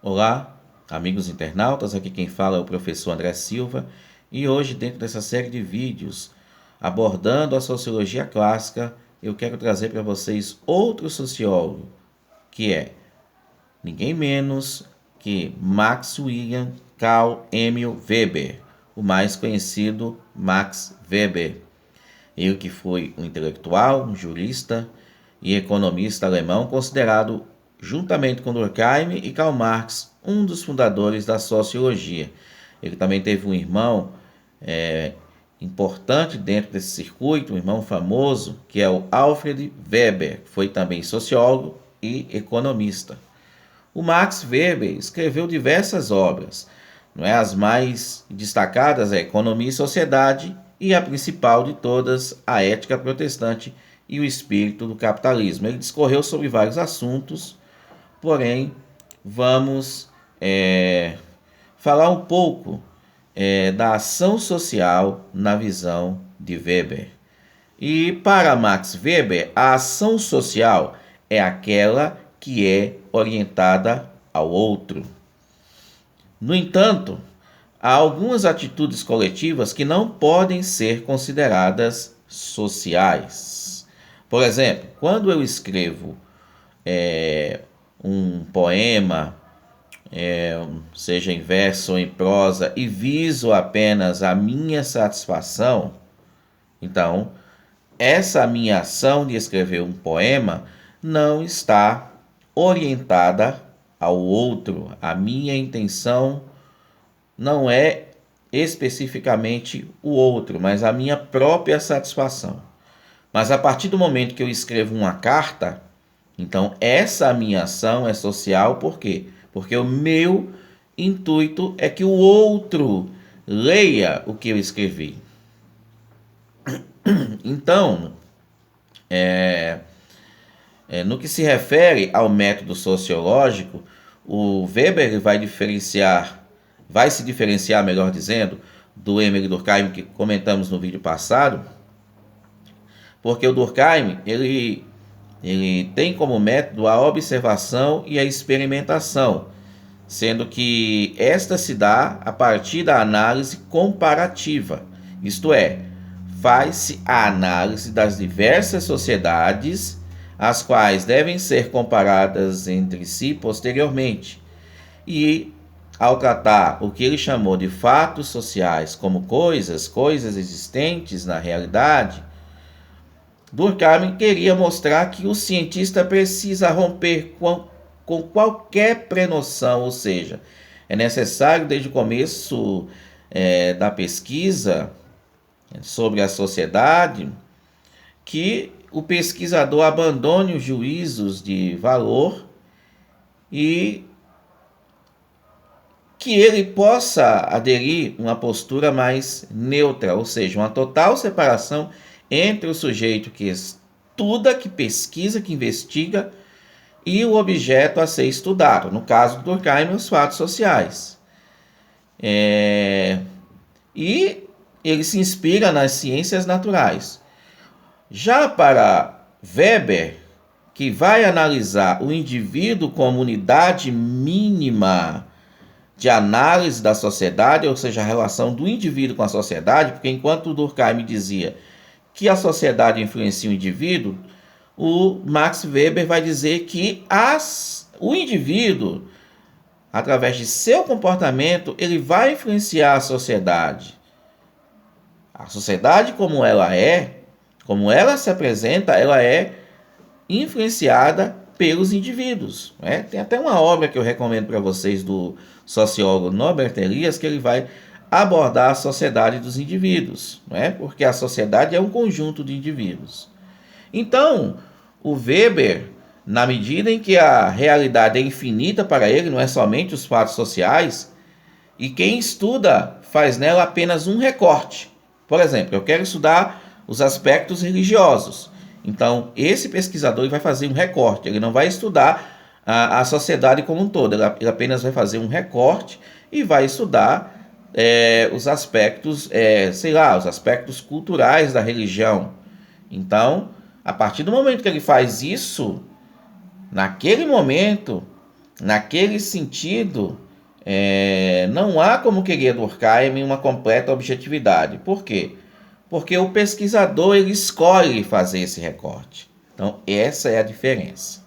Olá, amigos internautas, aqui quem fala é o professor André Silva e hoje, dentro dessa série de vídeos abordando a sociologia clássica, eu quero trazer para vocês outro sociólogo, que é ninguém menos que Max William Carl Emil Weber, o mais conhecido Max Weber. Ele que foi um intelectual, um jurista e economista alemão, considerado, juntamente com Durkheim e Karl Marx, um dos fundadores da sociologia. Ele também teve um irmão importante dentro desse circuito, um irmão famoso, que é o Alfred Weber, que foi também sociólogo e economista. O Max Weber escreveu diversas obras, não é? As mais destacadas é Economia e Sociedade e a principal de todas, A Ética Protestante e o Espírito do Capitalismo. Ele discorreu sobre vários assuntos, porém vamos falar um pouco da ação social na visão de Weber. E para Max Weber, a ação social é aquela que é orientada ao outro. No entanto, há algumas atitudes coletivas que não podem ser consideradas sociais. Por exemplo, quando eu escrevo um poema, seja em verso ou em prosa, e viso apenas a minha satisfação, então essa minha ação de escrever um poema não está orientada ao outro. A minha intenção não é especificamente o outro, mas a minha própria satisfação. Mas a partir do momento que eu escrevo uma carta, então essa minha ação é social, por quê? Porque o meu intuito é que o outro leia o que eu escrevi. Então, no que se refere ao método sociológico, o Weber vai se diferenciar, melhor dizendo, do Emile Durkheim, que comentamos no vídeo passado, porque o Durkheim ele tem como método a observação e a experimentação, sendo que esta se dá a partir da análise comparativa, isto é, faz-se a análise das diversas sociedades, as quais devem ser comparadas entre si posteriormente. E, ao tratar o que ele chamou de fatos sociais como coisas existentes na realidade, Durkheim queria mostrar que o cientista precisa romper com qualquer prenoção, ou seja, é necessário desde o começo da pesquisa sobre a sociedade que o pesquisador abandone os juízos de valor e que ele possa aderir a uma postura mais neutra, ou seja, uma total separação entre o sujeito que estuda, que pesquisa, que investiga e o objeto a ser estudado. No caso do Durkheim, os fatos sociais. E ele se inspira nas ciências naturais. Já para Weber, que vai analisar o indivíduo como unidade mínima de análise da sociedade, ou seja, a relação do indivíduo com a sociedade, porque enquanto Durkheim dizia que a sociedade influencia o indivíduo, o Max Weber vai dizer que o indivíduo, através de seu comportamento, ele vai influenciar a sociedade. A sociedade como ela se apresenta, ela é influenciada pelos indivíduos. Né? Tem até uma obra que eu recomendo para vocês do sociólogo Norbert Elias, que ele vai abordar a sociedade dos indivíduos, né? Porque a sociedade é um conjunto de indivíduos. Então, o Weber, na medida em que a realidade é infinita para ele, não é somente os fatos sociais, e quem estuda faz nela apenas um recorte. Por exemplo, eu quero estudar os aspectos religiosos. Então, esse pesquisador vai fazer um recorte, ele não vai estudar a sociedade como um todo, ele apenas vai fazer um recorte e vai estudar os aspectos, os aspectos culturais da religião. Então, a partir do momento que ele faz isso, naquele momento, Naquele sentido, não há como querer Durkheim uma completa objetividade. Por quê? Porque o pesquisador ele escolhe fazer esse recorte. Então, essa é a diferença.